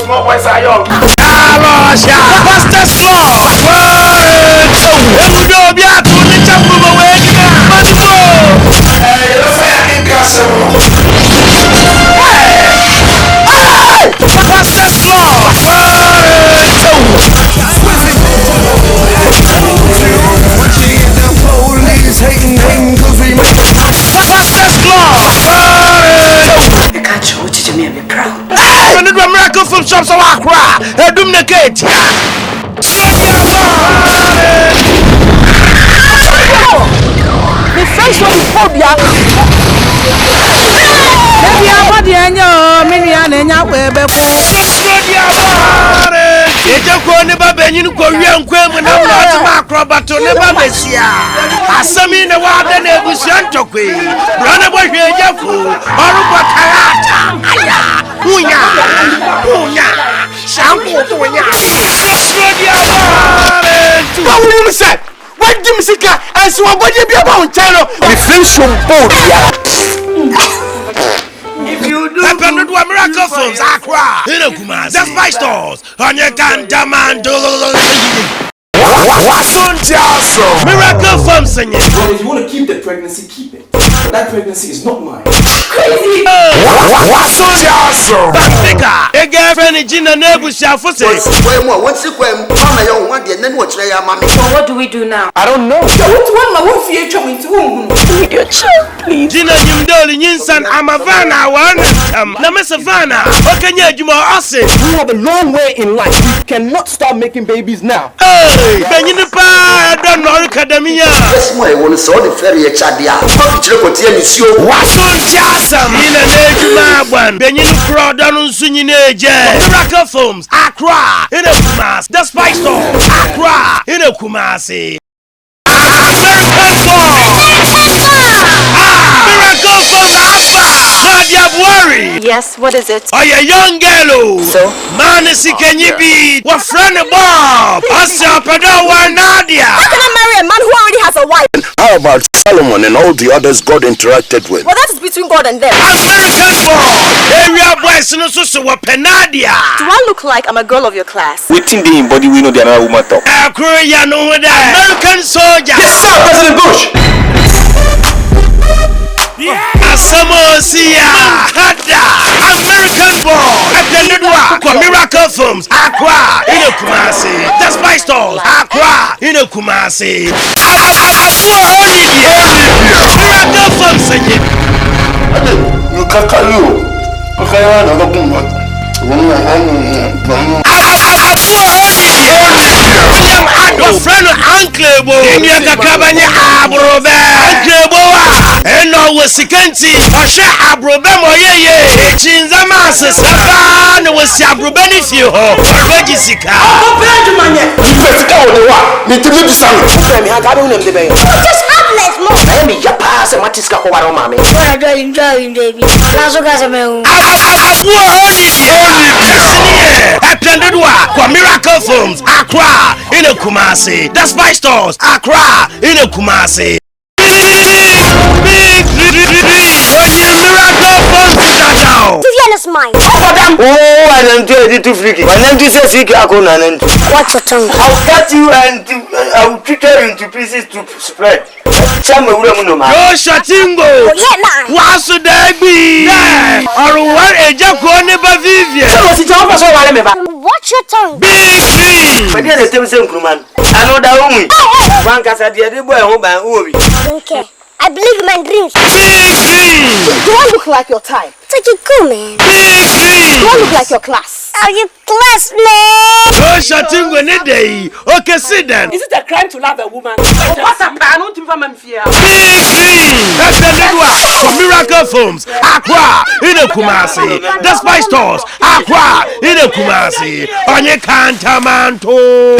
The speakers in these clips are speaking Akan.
Small boys are young. Miracle from shops of Accra, ADOM the gate. The French phobia. Maybe I'm not the angel, maybe I'm not where what the music and so what you be about channel the French if you do miracle films Accra that's my stores on your cantamando miracle films singing. Well, if you want to keep the pregnancy, keep it. But that pregnancy is not mine. crazy. A girlfriend in Gina Nebuchadnezzar for say. Well, what do we do now? I don't know. Your child, please. Gina Jimdoli Yinsan Amavana one. Namasavana. Okay, you are awesome. We have a long way in life. We cannot start making babies now. Hey, Beninipa, don't know academia. Yes, my one saw the ferry chadia. What's on Jassam? In a name, one. Benin Crodon Sunyineje. Miracle Films, Accra, in a Kumas, the Spice Store, Accra, in a Kumasi. Miracle Films, God, you have worry. Yes, what is it? Oh, you young girl. So? Man, can you be what friend of Bob? Us up and over Nadia. How can I marry a man who already has a wife? How about Solomon and all the others God interacted with? Well, that is between God and them. American boy. Area boys no so what Penadia. Do I look like I'm a girl of your class? Waiting the body we know the other woman talk. Korea no American soldier. Yes, sir, President Bush. Samosia, Hada, American boy, attended one, Miracle Films, Accra, in a Kumasi, the Spice Stores, Accra, in a Kumasi. Miracle Films, singing. You can't you. Okay, Your friend Uncle Bo, Yaka Cabanya Abrobe, Uncle Boa, and no was Sikanti, Pasha Abrobe, Moye, Chinzamas, Satan was Sabrobeni Fio, Regisika. Oh, Benjamin, need to meet some. just happiness, more. Let me just pass a Matiska over mommy. I'm driving, baby. That's what Attended one, Miracle Films, Accra, in a Kumasi, the Spice Stores, Accra, in a Kumasi. Big Miracle Films, Viviana's mine. Oh, and I'm too freaky. My name is Akona. Watch your tongue. I'll cut you and I'll treat her into pieces to spread. Yo Shatingo, what's the day? Or what a Jacone Bavivia? Watch your tongue. Big My dear, the same woman. I know that only. One cast at the other boy home by Obi. Okay. I believe in my dreams. Do I look like your type? Take it cool, man. Do I look like your class? Are you classmate? Yo Shatingo Nede, okay, sit down. Is it a crime to love a woman? What's a man? Don't you remember fear? That's the network. Miracle Films, Accra, in a Kumasi, the Spice Stores, Accra, in a Kumasi, on your Cantamanto.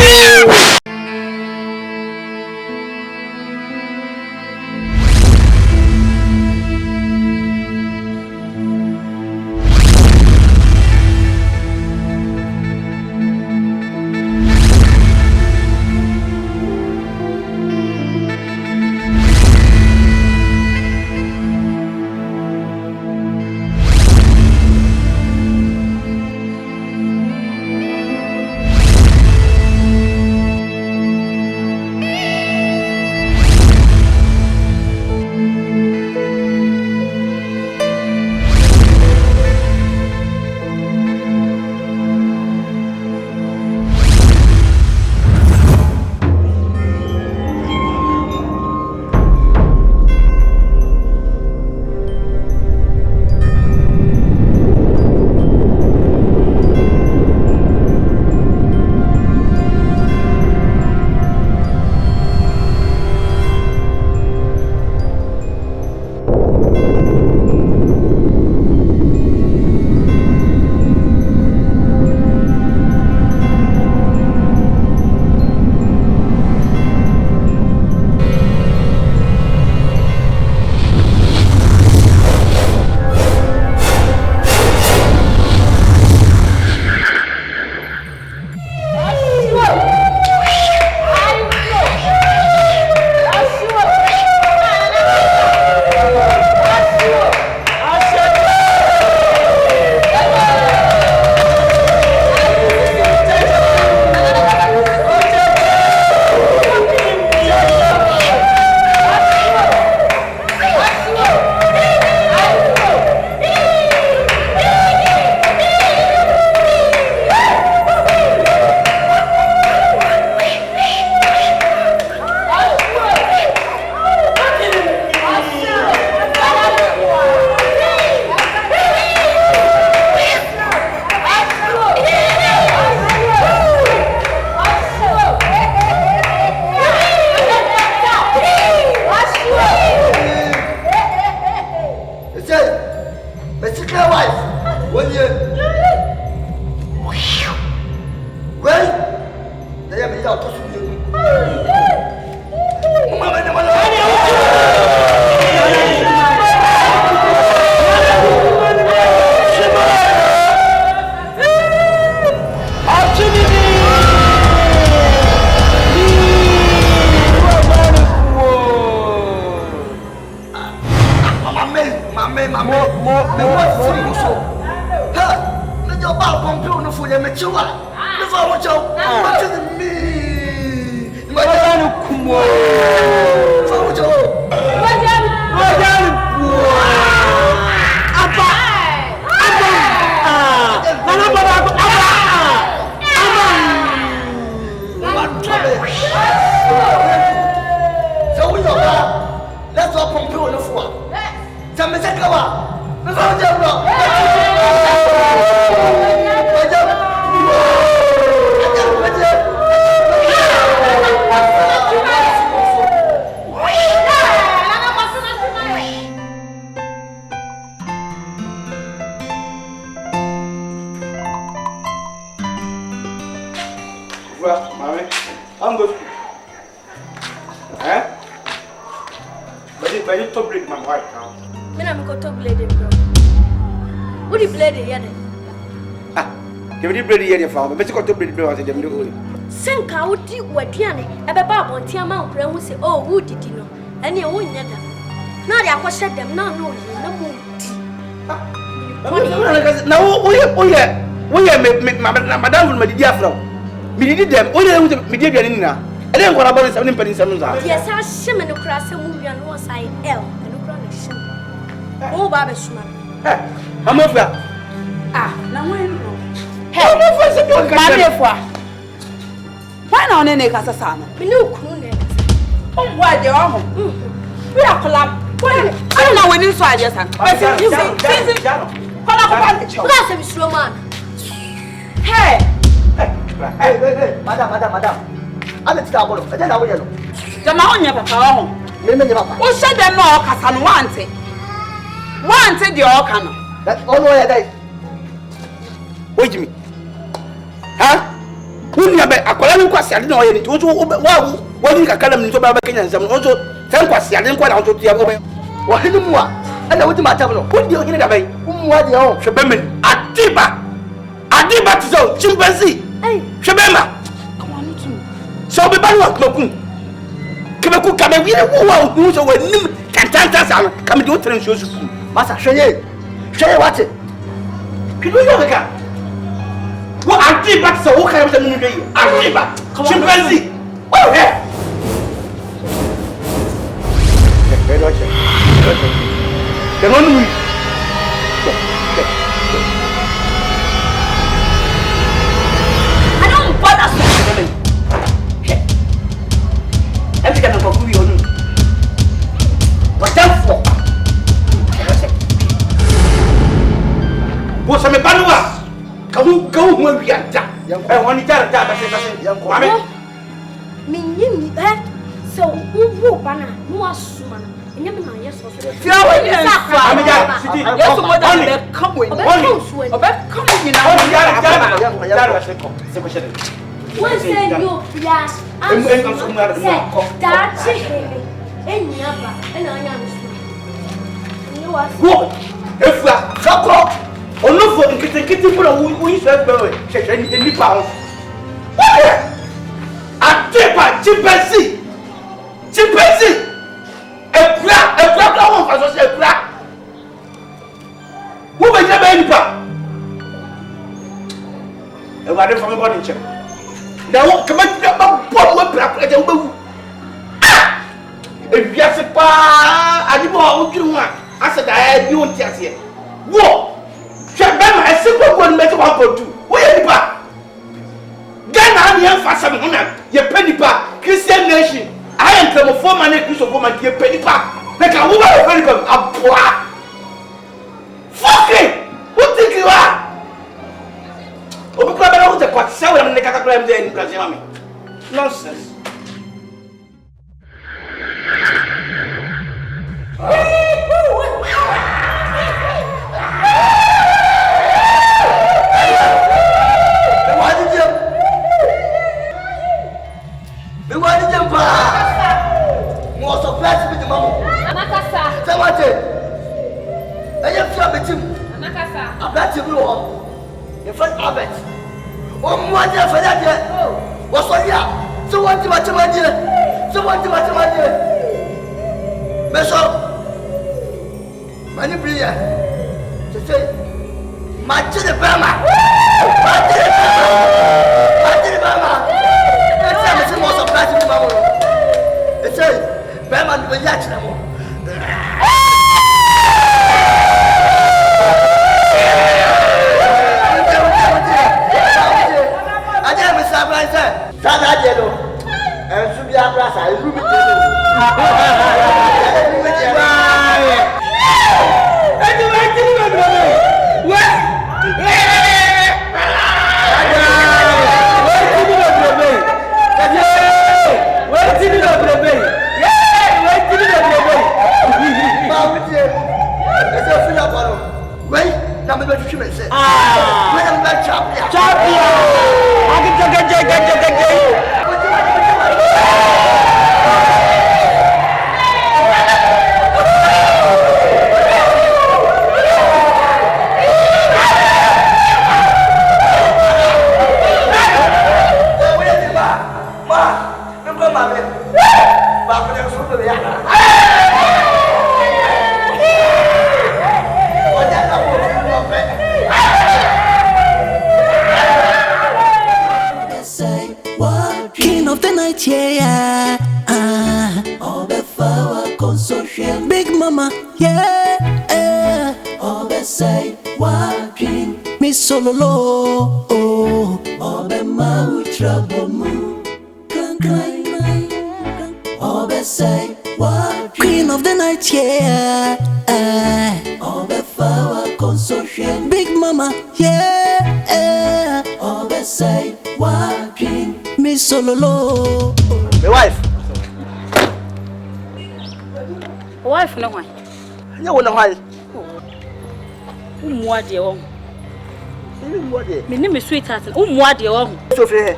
But you got to be able to do. Send County, what Tiani, a baba on Tiama, who say, oh, who did you know? And you won't never. Now I was said them, no, no, Madame Mediafro. We did them, only Mediana. And then what about 7 pennies? Yes, I shim and across a movie and was I L and a chronic. Oh, Babashman. I'm over. Now when why not any Casasana? We know oh, why they are home? We are collab. I don't know when you saw just hey, madam. I'm a trouble. I don't know. The Mahonia Papa. Who said them more Casan wanted? Wanted your canoe. That's all I day. Wait me. Huh? Who never a column quasi I didn't know any to what you can call them into Babakin and some also 10 quasi I didn't quite out to the other way. What do you want? And I would my tableau. Who do you hear away? What you own? Shabeman, Adiba to so chimpanzee. Shabema. Come on, too. So be bad work, Moku. Kabaku come and we who's away. Cantantas come to train shows. Master, Shay, watch it. Can you know the guy? What Adiba so what kind of the day? Adiba, chimpanzee. Oh, yeah. Come on, I don't bother. I'm going to go to you. What that for? What's a Banua? Go when we are done. I want to tell that young woman. Me, so who banner, who was woman. Yes, come with a black woman for such a black. Who will never any part? And what if I'm a check? Now, come on, what black at the boo? If yes, a pa, I do want. I said, I had you on Tessie. War. Shabama, a simple one make up or two. Where the part? Then I'm young for some woman, your penny part, Christian nation. I am from a former necklace of woman, dear penny pop. Like a woman of penny pop, a boy. Fuck it! Who think you are? Oh, because I don't want to sell them and they can't climb there in Brazil. Nonsense. Me want to jump. More surprise with the mom. Amakasa. Somebody. I am sure with him. Amakasa. I bet you will. In front of it. Oh, what the for that? What's on ya? So what do you want? So what do you want? Bishop. Many prayer. To say, Match the Bama. Match the Bama. It's more surprising to Mamma. It's a Bama will yatch them. I tell Mr. Blanchard, Sada Jello, and Subia Brassa, I ruby to King of the night, yeah. All the flower consortium, Big Mama, yeah. All the say walking, Miss Sololo, all the mau trouble moon, all the say walking, Queen of the night, yeah. All the flower consortium, Big Mama, yeah. All the say walking, Miss Sololo. My wife. Wife no one. You want to hide? What do you want? What is My name is Sweetheart. What do you want? so fair?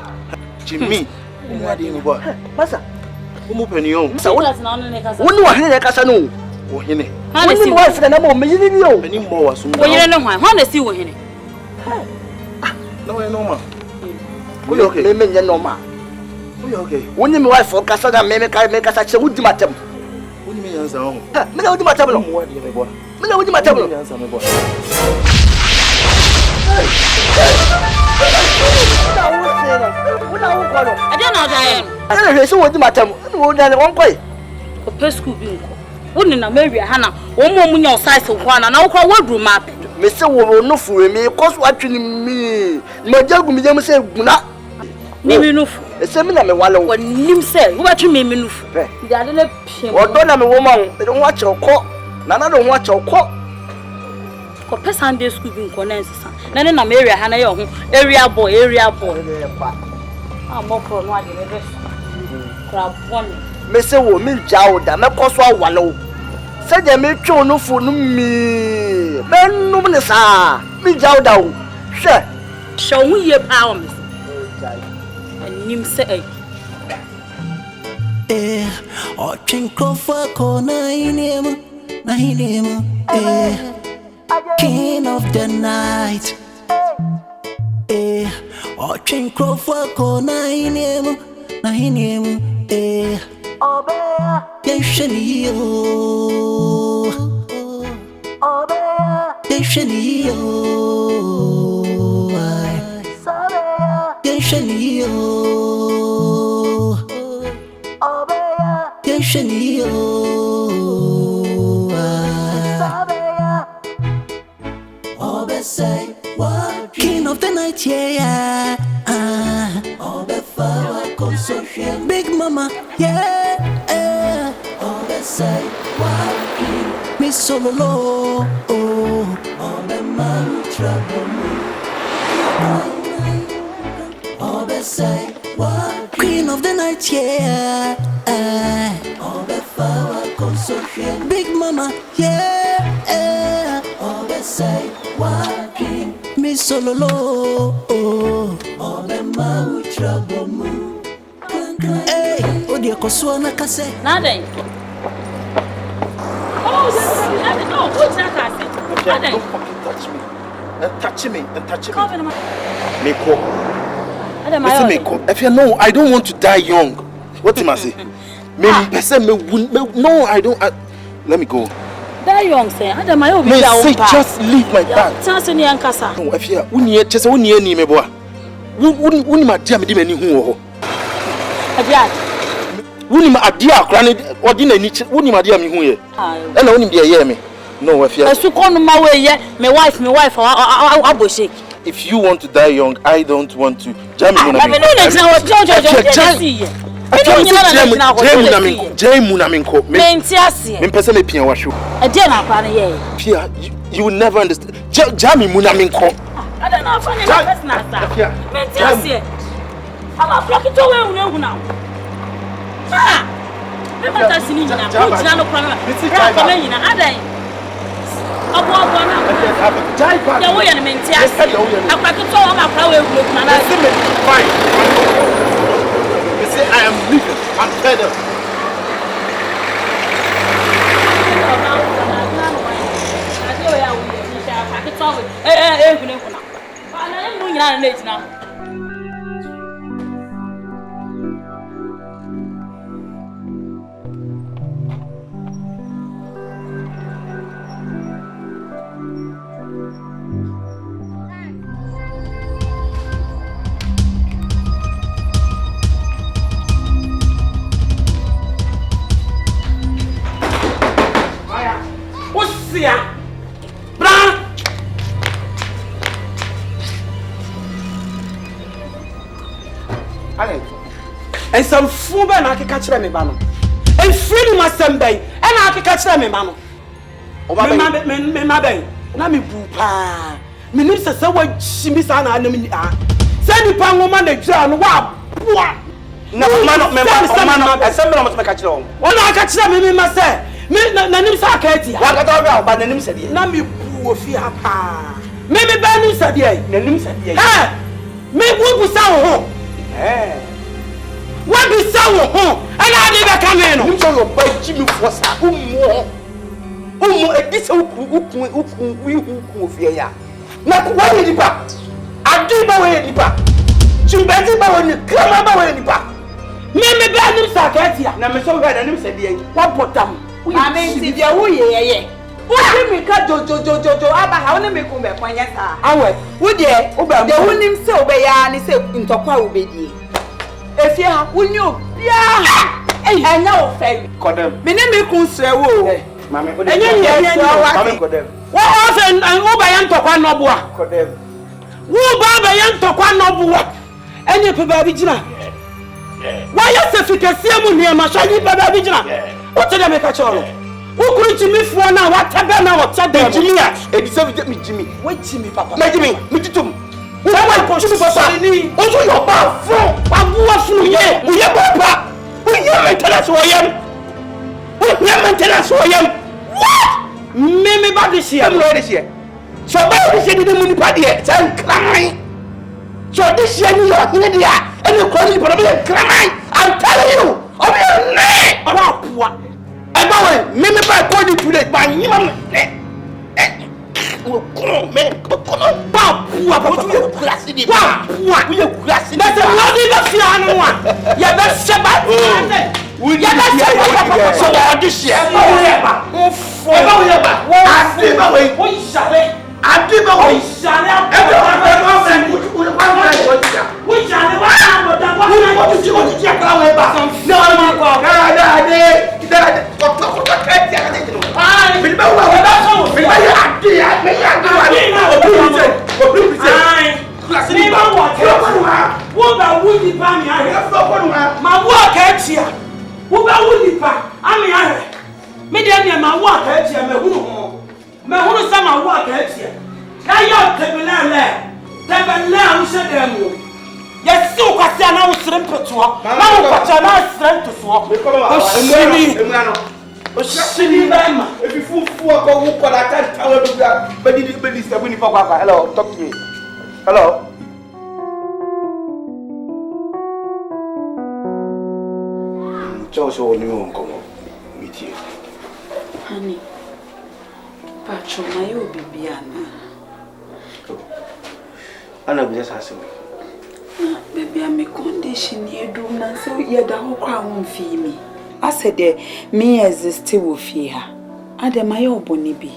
Jimmy. What do you want? Massa. Who open you? So what's not on the casa? When you are here, Casano. Oh, Henny. Honestly, wife and I'm million. Any more? Well, you don't know why. Honestly, we're in it. No, no, ma. We okay. Maybe you know, ma. We okay. When you wife for Casada, make us such a ultimatum. What do you mean, answer? Me no ultimatum. What do you mean, boy? Me no ultimatum. Answer me, boy. I don't know, Diane. I don't know. So ultimatum. What do you want? A pesco being. Wouldn't America, Hannah, one more in your size of one, and I'll call wardrobe map. Mr. will no fool me, cause watching me. My job will be say, Guna. Niminuf. A seminar, me wallow. When Nim said, what you mean, Minuf? The other Or don't have a woman, they don't watch your court. None of them watch your court. For Sunday school being condensed. Then in America, Hannah, area boy. I'm more for one. Crab one. Mr. Woman, Jowda, my cost wallow. Said they make you no fool me. Men, no, sir. Me Jowda. Sure. Show me your pounds. And Nim say, or Chinko for corner in him, King of the night. Or Chinko for corner in him, King of the night, yeah. All the flower consortium, Big Mama, yeah. All the say, walking, Miss Sololo, all the man trouble. All the say, walking, Queen of the night, yeah. All the flower consortium, Big Mama, yeah. All the say, walking, Miss Sololo, all the man trouble. Hey, Odia Koswana Kase. Nothing. Oh, no, what's that? Don't fucking touch me. Touch me. Meko. Listen, Meko. If you know, I don't want to die young. What do I say? No, I don't. Let me go. Die young, say. Say, just leave my bag. No, if you just only me, boy. Wouldn't my dear me any who? Wouldn't my dear granny or dinner niche? Wouldn't my dear me who? And only be a year me. No, if you are so on my way, yeah, my wife, I will shake. If you want to die young, I don't want to. Jam me. You will never understand. Jammy Munaminko. I don't know funny personal stuff. I'm a flock it away now. Ah, never seen you now. I am leaving. I'm fed up. And some fool and I can catch them, Mano. And freedom must send bay, and I can catch them, Mano. Oh, my baby, Nami Pupa. Minister, so what she miss an enemy are. Send you pound woman, the John, wow. No, man, I send them to catch them. Well, I catch them, me must say. Me, Nanim Sakati, what I don't know, but the name said, Nami Pufia. Maybe Banning said, Nanim said, me won't sound home. What be so home? And I never come in. You saw your boy Jimmy was a this who fear. Not one in the back. I do my way in the back. Chimpanzee when you come up away in the back. Maybe Banning Sakatia. Now, so bad, and said, what bottom? I mean, see, yeah. What do we cut Jojo? How many come back when yes, I would ye, the winning so by and say into power baby. If you have won you, yeah, I know, Faye. Codem. Me name is SERWAA. Mamma, what often and who by Anto Quanobua? Codem. Who by Anto Quanobua? And you put Babijina. Why, yes, if you can see him near Mashani Babijina? What did I make a cholo? Who could you miss for now? What happened now? What's up there, Jimmy? It deserves to get me, Jimmy. Wait, Jimmy, Papa. Jimmy, me too. Who am I pushing for? Also, your bar from Babu, yeah, we have Papa. We never tell us who I am. We never tell us who I am. What? Maybe about this year, I'm ready here. So, about this year, the money party, it's crying. So, this year, you are here, and you call me for a crying. I'm telling you, I'm your name. I'm going, maybe by calling today, by you. Oh, come on, man. Come on. Papa, what you classy? Papa, you classy? That's a lot of one. Yeah, that's Shabbat. We get that so this year. Yes, so quasi ana usrem petua. Na wo kwacha na usrem to so. Oshini bema. If you fufu akọ wo kwala kan tawe bia. Bedi sabu ni papa. Hello, talk to me. Hello. so new come with you. Honey, Pacho, my old Bibiana. And I'm just asking. Baby, I'm a condition you do not so you're the whole crown fee me. I said, me as a still fear. I dem my old bonny be.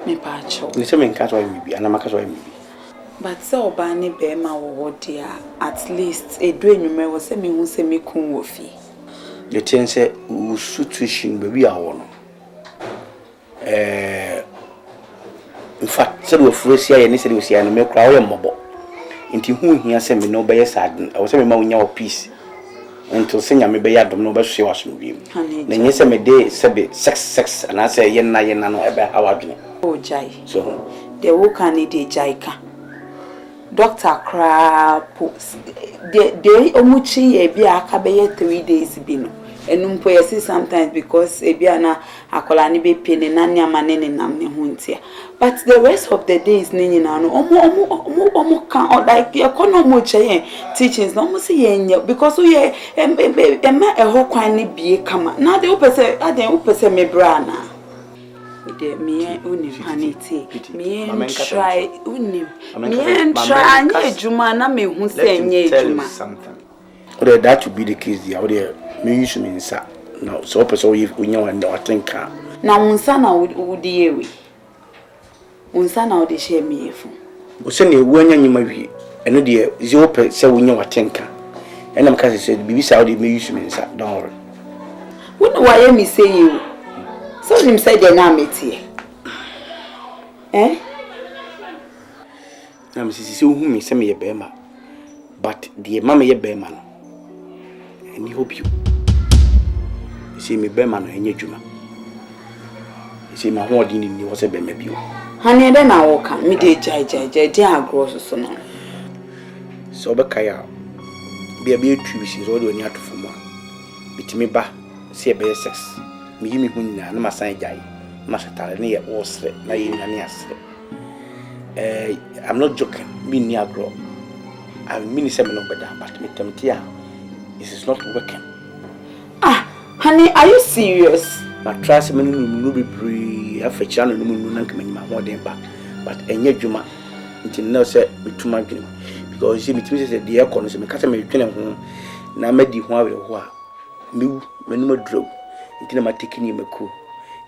Me Pacho. You say me catch why me be, and I'm a catch why me be. But so Barney Bema or dear, at least a dream you was send me who say me coon woofy. The ten said, who situation baby are one. In fact, said we first year and said we see and make crowd mobile. Into whom he has sent me no by sad. I was saying, my own peace. Until senior me by Adam no best she was with him. Then yes, me day said sex, and I say, Yena no ever how I do. Oh, Jai. So the work I need a Jaika. Dr. Crab, the Omuchi, a beer cabay 3 days bino. And umpoyesi sometimes because a biana a colani be pin and nanya manen and namne huntia. But the rest of the days, Nina, no can like your conomucha teachings, no more because we a whole quine be a come. Now the opposite, I didn't opposite me brana. Me unim haniti. Me try unim. Me try anye juma na me hu say anye juma. Or that would be the case the audio me use me inside. No, so person if we know and I think na unsa na udi ewe. Unsa na udi share me efu. O se na ewu anya nyima wi. Eno de 0% say we know I think. And I'm case say bibi say audio me use me inside. Don't worry. When why me say you? So him say the na metie. Na me sisi hu me say me ye bema. But the mama ye bema no. And he hope you. See me bema no enye djuma. See my holding ni was a bema bio. Honey then I walk me dey jai agro so no. So be kaya. Be twi si so do ni atofo mo. Bitimi ba see be sex. Me yimi hu nyina na masan jai. Ma shatale ne ye wosre na ye nyane asre. I'm not joking. Me ni agro. I mean say me no beda but me temtia. This is not working. Ah, honey, are you serious? My trust me no be free. I fetch no na nka me more than back. But enye djuma until now say me too much because you see me say the air con say me kasa me twene ho na ma di ho awe ho a me no draw until ma take ni me ku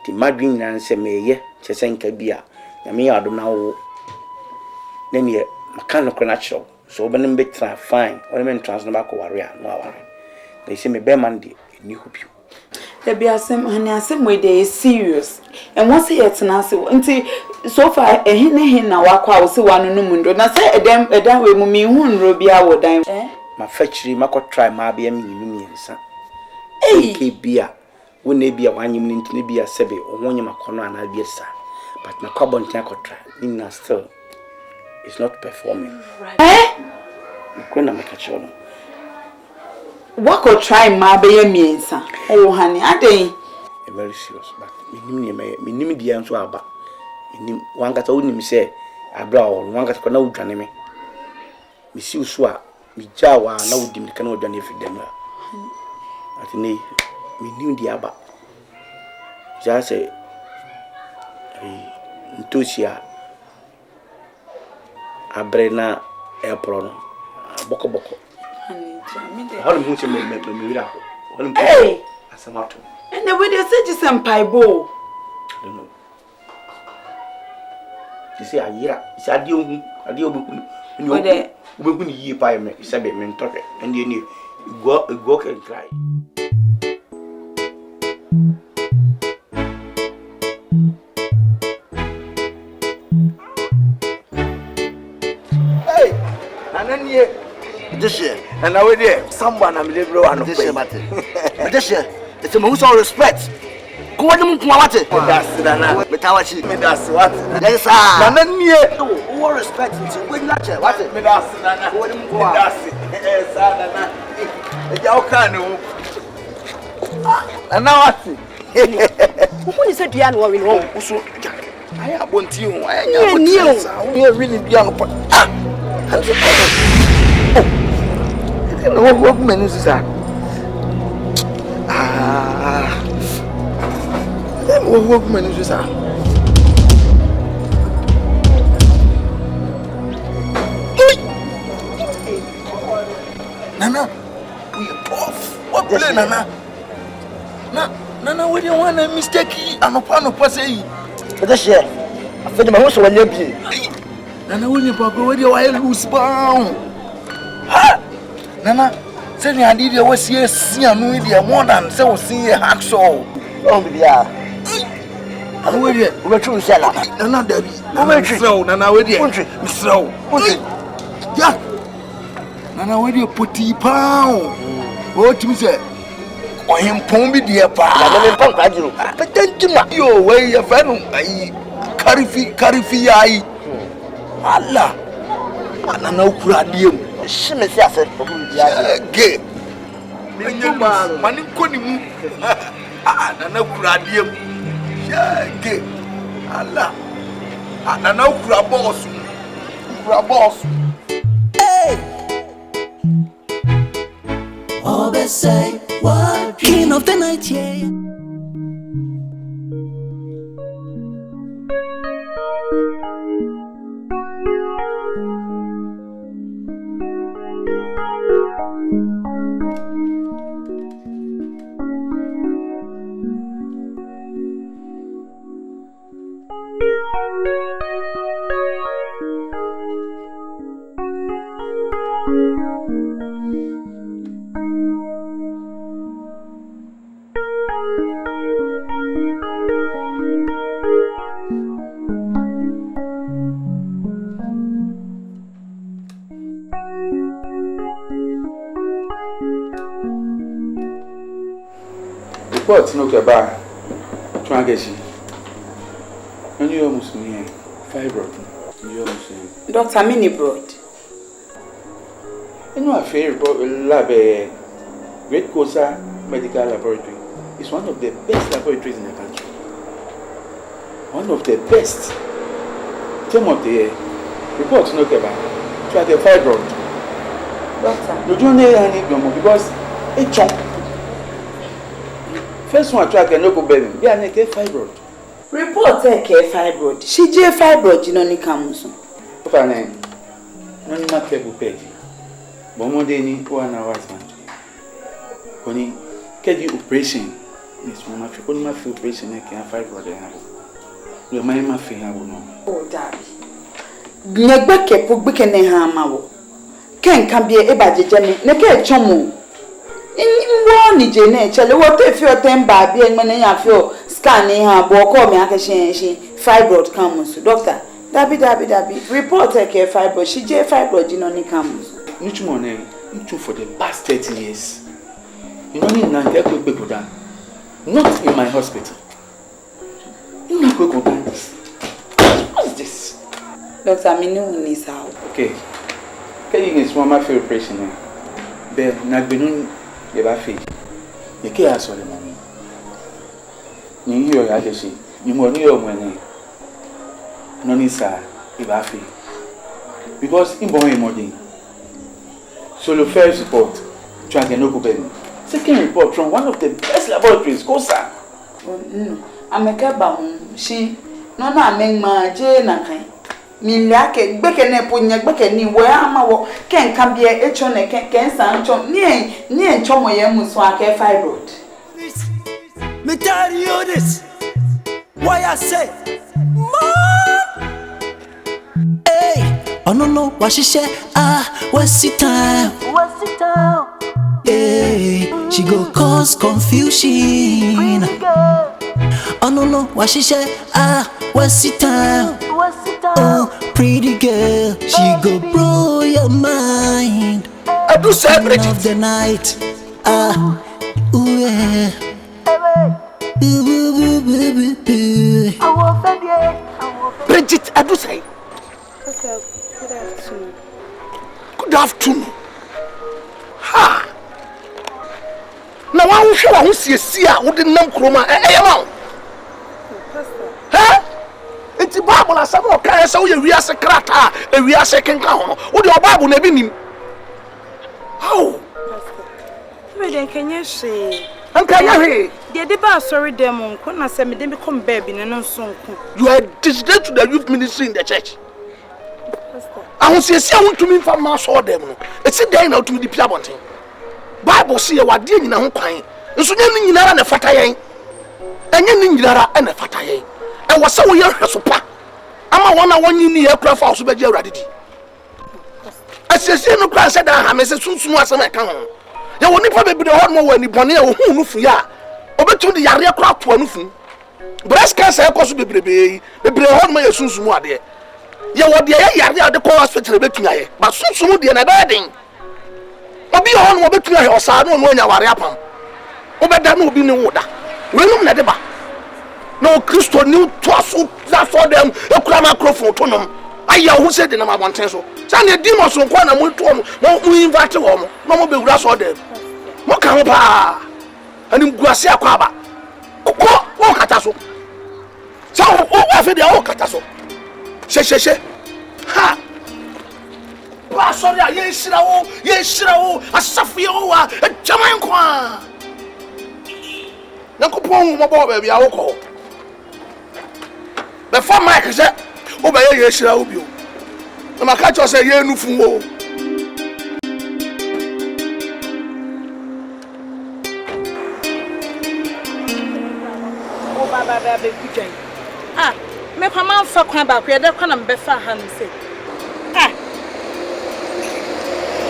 ti madwin na say me ye chese nka bia na me ya adom na wo na ne maka no kro natural so obenem be try fine or men trans no ba ko ware a no aware they say me be man dey ni hope you there be asem honey asem we dey serious and once yet na say until so far ehine na wakwa wo se wanu no mundo na say edam we mu mi hu nro bia wo dan ma fetchiri ma ko try ma bia mi nyinu miensa eh bia wo na bia wanyim ni ntine bia sebe ohonye makono ana bia sa but na ko bon tan ko try na still it's not performing Kuna makachono. What could try my baby miensa? Oh, honey, I think. Very serious, but minimum the answer about. One got only me say, I blow, one got no journey me. Miss you swa, me jawa, no dim cannot done if them. I think me knew the abba. Just say, Ntusia Abrena Airpron. Boko. How do you make me miracle? Hey! As a matter. And the way they say just some paibo. I don't know. You say, it's a deal. When you buy me, it's a bit mental, and then you go and cry. Hey! And then you. This year, and now we're there. Someone I'm liberal and this year, this year, it's a most of respect. Go on, that's it. That's what. Yes, sir. And then you, all respect. We're not here. What's it? That's and now what's it? Who is it? You are worried. I have one to you. You're really young. What man is that? What man is this? Nana, we are off. What play, Nana? Nana, we don't want a mistake. I'm not going to say. But this year, I feel my house will be. Nana, we need to go with your loose bound. Ha! Nana, say I did your was here, see a movie more than so see a hacksaw. Oh, yeah. I'm with you. We're true seller. Nana, Debbie. I'm so, Nana, with you. So, yeah. Nana, where do you put the pound? What you say? Oh, him pombi dear pa. But then you way your venom. I carry Allah. Nana, Kuradium. Shimmy says it. Gay. Money couldn't. Nana Kuradium. Gay. Allah. Nana Kurabos. Hey! Always say what king of the night, yeah. What's no about Trangashi? And you're Muslim, fibroid. You're Muslim. Dr. Mini Broad. You know, a favorite lab, Great Cosa Medical Laboratory is one of the best laboratories in the country. One of the best. Tell me the reports no about try the fibroid. Doctor. You don't need any because it's chunk. First one track and local baby. They are naked fibroid. Report take fibroid. She J fibroid, you know, ni kamuso. Fine. No ni makebu pegi. Bomo de ni 1 hour man. Koni kedi operation. Yes, mama fi koni ma fi operation e kan fibroid e habo. Lo mai ma fi habo no. Oh daddy. Nyegbe kepo gbeke ne ha ma wo. Ken kan bie e ba jeje ne ke chomo. Inwo ni je na chele what if you temba bi en me na feel scan ha bo ko me akehyen fibroid kamuso doctor dabi report take fibroid she je fibroid you know ni kamuso nichumo na nichu for the past 30 years you know ni na get quick down not in my hospital you know quick down what's this doctor me no ni sao okay can you get mama for operation be na gbenu ye ba fe ye ke aso le mami ni yo ya je si ni mo ni yo mo ni no ni sa e ba fe because in bon emodin so the first report try to no go baby second report from one of the best laboratories kosa ameka ba she no na amengma je na kan mi liake gbeke ne ponya gbeke ni we ama wo ken kan bia echo ne ken san chom ni enchomo ye muso ake fibroid me tell you this why I say mom hey oh no what she say what's it time hey she go cause confusion oh no what she say what's it time oh pretty girl she go blow your mind I do celebrate of the night ooh yeah Bridget, I do say good afternoon ha na wa wo hwe wa ho siesie a wo de nam kroma ma ha enti bible asam o kan se wo ye wiase krata e wiase kenka ho wo de bible na bi nim how we den kenye she Ankaya. The deba sorry demon, Kona said me didn't become baby and no son. You are disdain to the youth ministry in the church. I want to say I want to mean for my sword them. It's a day now to the Piabonte. Bible see what dear in a home crying. And so you in a fataye. And you in a fataye. And was so young as a pa. I'm a 1 in the aircraft house with your ready. I say no class said I am a soon as I come. You will never be the hard more when you bonnet who knew for ya. Over to the aircraft to anything. Breast cancer cost be baby. The hard my soon more there. You what the area the call hospital between I, but soon the wedding. Obi on will between I or Sano when you are upon. Over that will be no order. We know never. No Christo knew twice that for them a clamor crow for Tonum. I who said the number 1 tenso. Send the demons on Quana Mutum, no invite home, no more be grass or them. Mokamba and in Guasia Quaba. Oh, Cataso. So, after the old Cataso. She. Ha! Pastoral, yes, a Safia, a Jamaica. Nakupon, my boy, baby, I'll call. Before Mike said, obey yes, I'll be. And my catcher said, yeah, no fool. Oh, Baba, baby, ah. Me come for come back where they come be for hand say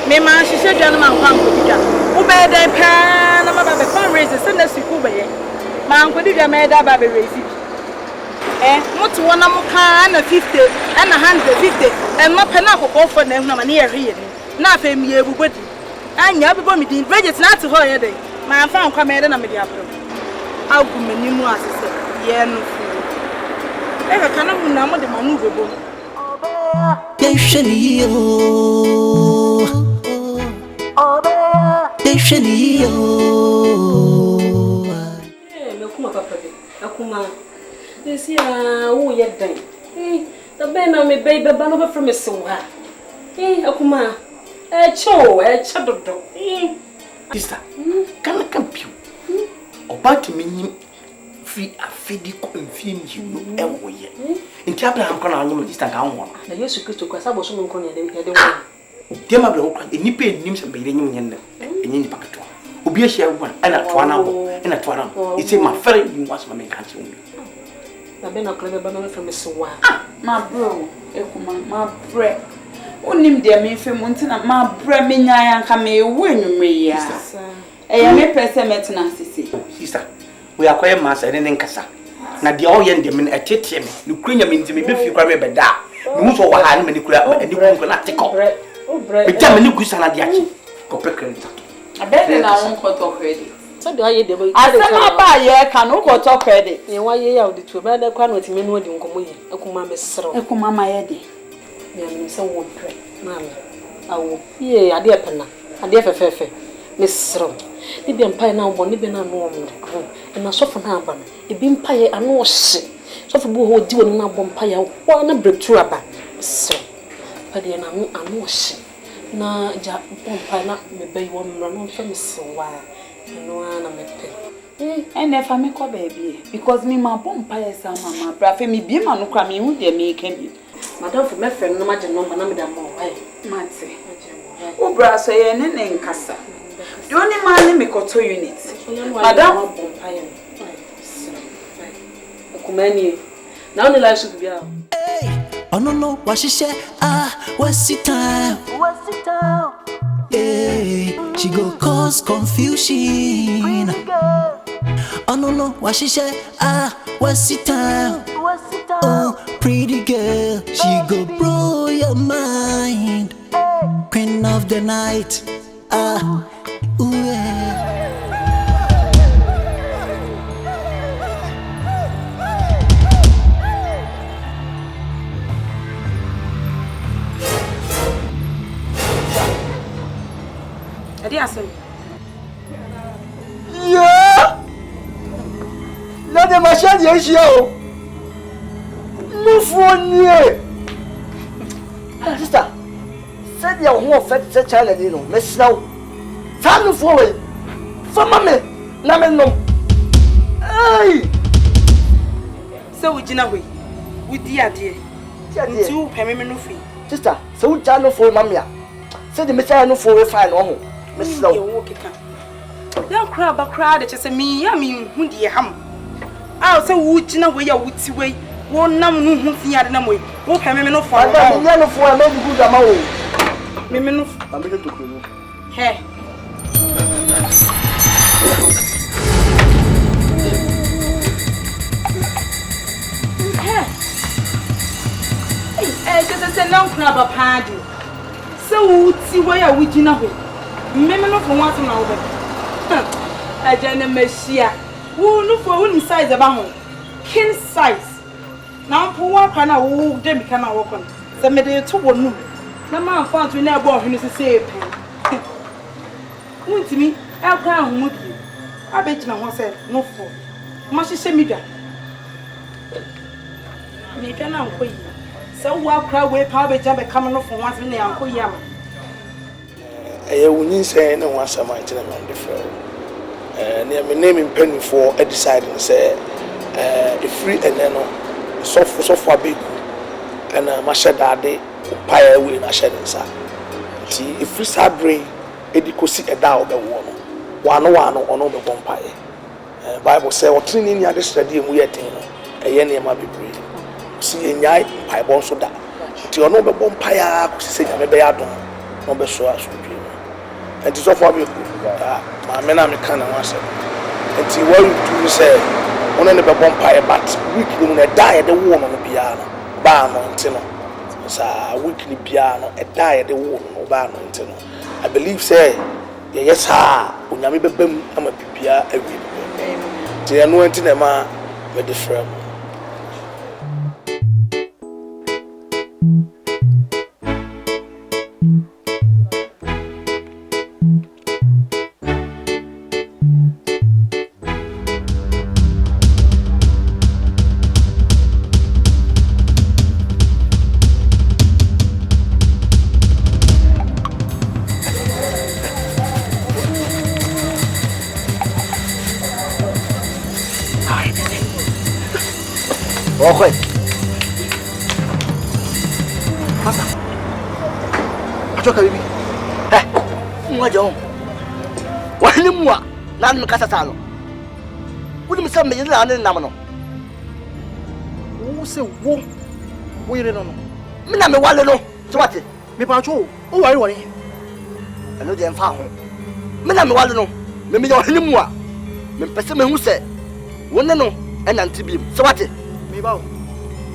me man she said you man come go dia wo be dey pa na ma ba be fundraise say na siku be ye man ko dia me da ba be raise mutu wona mo ka na 50 and na 150 and ma pe na kokko for na ehuna ma na ye hwe ni na fa mi ebubodi anya bebo mi din budget na to ho ye dey man fa nkwa me dey na me dia pro agu manimu asese ye no ega kana muna mo de manu bebo Deixa-lhe me kuma papa de akuma desi wo ye dan da be na me baby ba no be from me so ha akuma chododo Sister, can piu oba to me free afidi ko mfie you no ewo ye nti Abraham kono anyo sister ka ho na Yesu Kristo kwa sabo so nko ne de wo dem Abraham ko enipa enim se be nyim nyem enye nipa keto obi ahia wo ana to na bo ena to na it say my friend you was my can't you na be na klebe ba no from so wa ma bro ekuma ma bre onim de me fe mo ntina ma bre me nyaa nka me ewu enwumre ya me pese metina sisi sister we are quiet master and nkasa na de all yen de me atete me no kunya me ntime be fi kwa me beda me hu so wa ha ne me kura ani ku na teko be jam me gusa na de achi ko pekre nta abede na won ko to credit so de aye de asema ba ye ka no ko to credit ye wa ye ya de tu be de kwa no ti me no di nkomo ye ekuma me sero ekuma ma ye de me se wo pre mama awo ye ade pena ade fefefe me sero Ibi empire na wo ni be na no omre na sofo na aba no ibi mpaye ano ohye sofo bu ho di woni na bo mpaye wo na breakthrough aba so pade na no ano ohye na ja bo mpaye na me be wo mra no fa me sewa no na me pe ene fa me ko baby because me ma bo mpaye sa mama bra fe me bi ma no kra me hu de me ka bi madam for me friend no ma je number na me da mo mate o bra so ye ne nkasa the only man me koto unit madam kumani na only life should be out oh no what she say what's it time yeah she go cause confusion oh no what she say what's it time oh pretty girl she go blow your mind queen of the night ooh yeah. Adi aso. Yeah. Let the machine ye shio. No phone. Sister. Said you won't affect the child, you know. Miss now. Family forward. For mommy. Nameno. Hey! So we jina we. We dear. Two payment no fee. Sister, so Jano for Mamma. Say the Messiah no for a fine home. Miss Slow. Don't cry about crowd that just me, I mean, who dear ham. I'll say, would you know where you would see way? Won't know who see at no way. Won't pay me no for a maybe good amount. Mimino, I'm going to do. Hey. Just a long crab of party. So, see where we know. Mimino for once an hour. I don't Messiah. Who look for one size of a king size. Now, poor can I walk them can I walk on. The middle to one. The man found to never bought him to say a pen. Won't me, I'll crown with you. I bet my one said, no for. Must you say me that? Me can now quit. So, walk crowd way power jump a coming off from once in the Uncle Yam. I wouldn't say no one some gentleman different. Near my name in penny for a deciding say a free and then software big and a machete pie away in a shed inside. If we start bring Edicosi a down the one on the vampire. Bible says, or training the other study and we are taking a yenny might be brave. See a night, I want so that. To no vampire, say, I may be ADOM, no be so as we dream. And it's of what we my men are kind of answer. And see what you do say, one of the vampire, but weekly when I die at the woman on the piano, bar mountain. Sa weekly piano, a die at the woman or bar mountain. I believe, say, yes, sir, when I'm a bim, I'm a pipia every day. They are no antinema with the frame. Okay. Masa. Acho kabibi. Mwajo. Wani mwa na mkasa tano. Wuni msame yele ane namano. Wo se wo yire no no. Mina me wale no. So what? Me pa cho. O wari wari. Eno de mfa ho. Mina me wale no. Me yo hini mwa. Me pese me hu se. Wonne no enante biem. So what?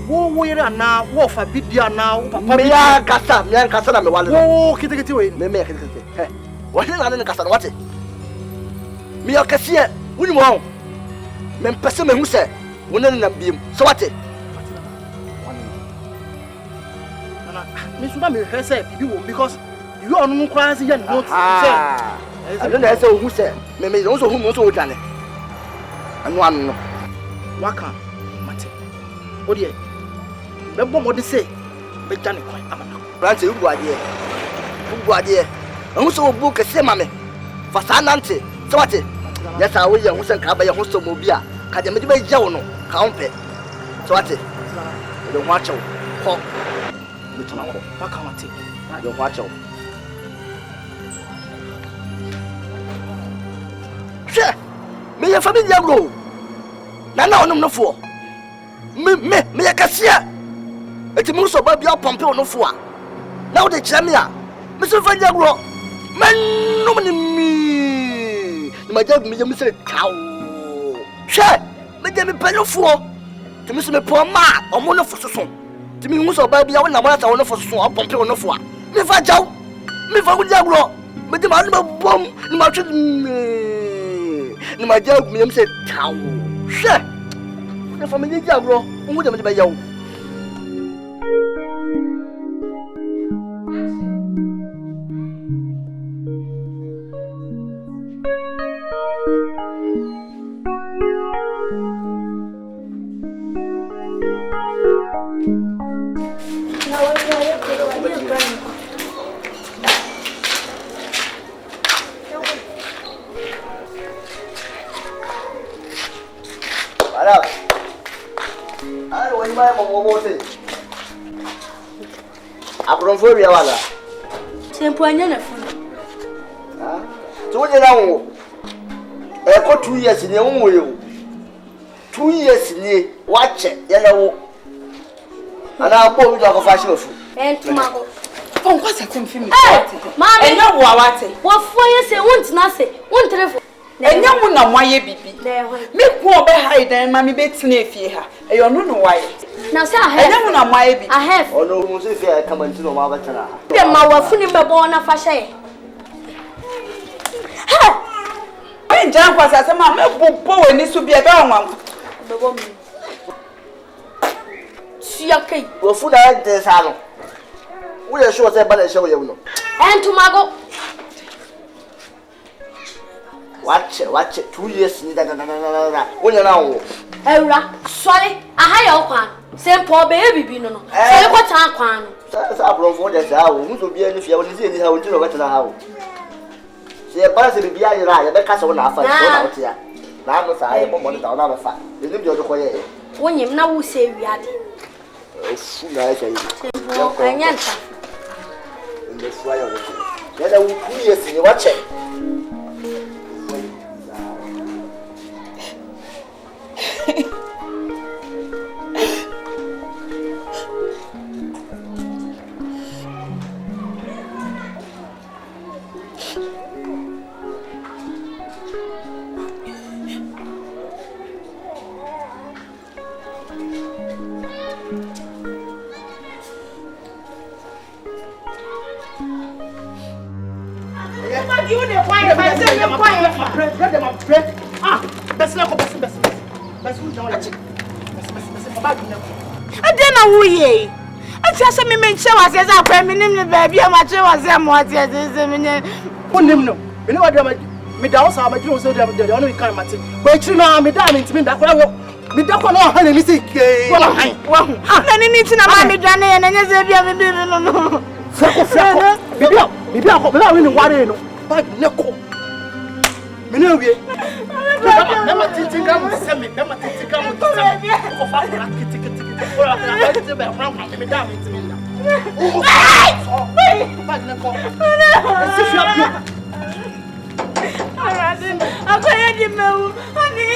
Wo yere na wo fa bidia na papa me ya kasa na me wale wo kitikiti we me kitikiti wo ne na kasa na wate me ya kase wuni mo me pese me hu se wona na biem so wate na me suba me hwese bibi wo because you on no kra se ya no say I don't know say hu se me no so hu mo so wo dwane anu no waka Odie, bebo mo de say, be jani kwan amana. Branche ugu ade. Ehun so obu kese ma me. Fa sa nante. So wate. Yes I we ehun se ka ba ehun so mo bi a. Ka de me de ba je wo no. Ka on pe. So wate. De ho achew. Ko. Me tuma ko. Ba ka wate. De ho achew. She. Me ya family agro. Na onum no fo. Me ya kasia eti mu so ba bia pompe ono fo a na wo de kire me a me so fa nyagro menum ni mi ma ja me me se kaw she me de me pelu fo ti me so me po ma omo no fo soso ti me mu so ba bia wo na mo ta ono fo soso o pompe ono fo a me fa jaw me fa nyagro me de ma no bom ni ma twa ni ma ja me se kaw she the family diablo who dem be yawo my mom say. Abron for you wala. Tempo anya na fun. Ah. So we na wo. E ko 2 years ni wo yo. 2 years ni watch ya na wo. Ana bo wi do ko fashion fu. Entuma ko. On kwa satem fi mi. Mama. Enya wo awate. Wo fo ye se wontina se. Won telefon. Enya mu na moye bibi. Me ku obe hide ma me betina efie ha. Eyo no no waye. Na say I have. Enya mu na moye bibi. I have. Ono mu se fie ka man tino ma ba tana. Be ma wa funi be bo na fa hye. Ha! Me njan kwa sa ma me bobo we ni so bi e be onwan. Bebo mi. Sia kai. Wo fu na de sa no. Wo ye sure say ba na hye wo ye no. Entuma go. Watch 2 years ni da. Wonya na wo. Ewra, sorry. Aha ya okwan. Se po be e bibi no no. Se ko tan kwan no. Sa abron fo de sa wo. Mu so bia ni fia wo ni se ni ha wo ti no betena ha wo. Se ba se bibia yira ya be ka se wo na afa so na wo ti ya. Na no sa ya bo mo da na ba fa. Ni bi odo ko ye. Wonyem na wo se wiade. Fu na ya yi. Tempo anya nta. Inde fu ayo ni. Ya da wo 2 years ni watch. Adena wuye. Atia se me menche wase za kwa me nim ne baabi a ma che wase mo atia se me ne. Onim no. Me ne wadra me da wo sa ma jiro so de ono kan mate. Ko etri no me da me ntimi da kwa wo. Me da kwa no ha na mi se ke. Wo han. Na ni ni tina ma me dwane ye na nyeze bia me bi no no. Feko. Bibia ko bela we ni ware no. Ba ne ko. Me ne wie. Na ma titi ga mo se me, na ma titi ga mo se me. Ko fa ko kiti. Ko la ka ti be ram me da me ntimi da. Ba ne ko. Se fi apio. Aradin, akoye di mewu. Ani.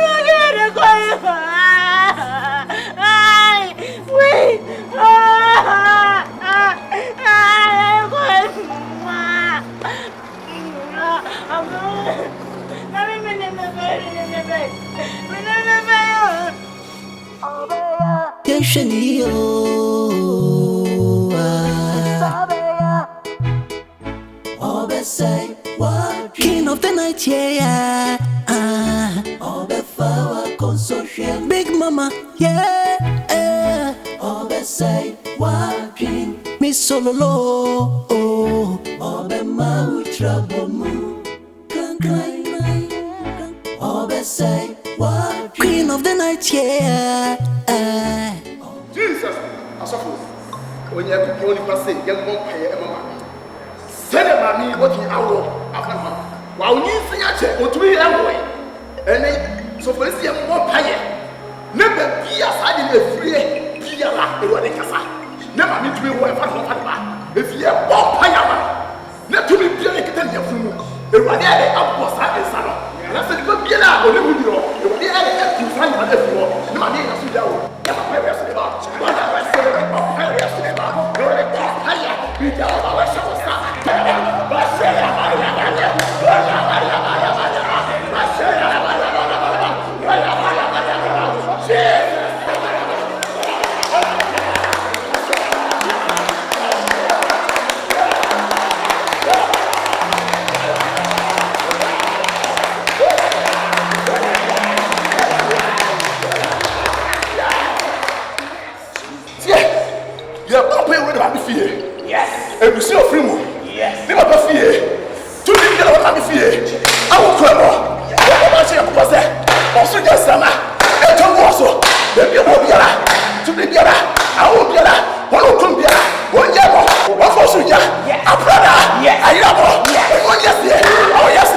Magere koye. Ai, wait. King of the night, yeah. Big mama, yeah. Say what king, Miss Solo, Obe mau trouble mu, say what Queen of the night, yeah. Jesus, I suffer. When you have to pass it, young one pay a mama. Send a mammy what you are after her. While you say a check, what we are going. And then, so for this young one pay. Never be as I did a free. Never need to be aware of if you are born Payama, not to be being a Kenya from the Radiate of Bossa and Sano. And I said, good Biela, or live with you, you will be added to find out if you are. No, I mean, as you know, never pay us about. But I was saying, pay us about. You're a Paya, you tell our show stop. But yes. And you see a free move. Yes. Never be fear. To be the one fear. I will cry more. What I was there. Also, just summer. And to also. The people be alive. To be alive. I will be alive. One will come here. 1 year more. One for Suja. A brother. Yes. I love her. Yes. 1 year. Oh, yes.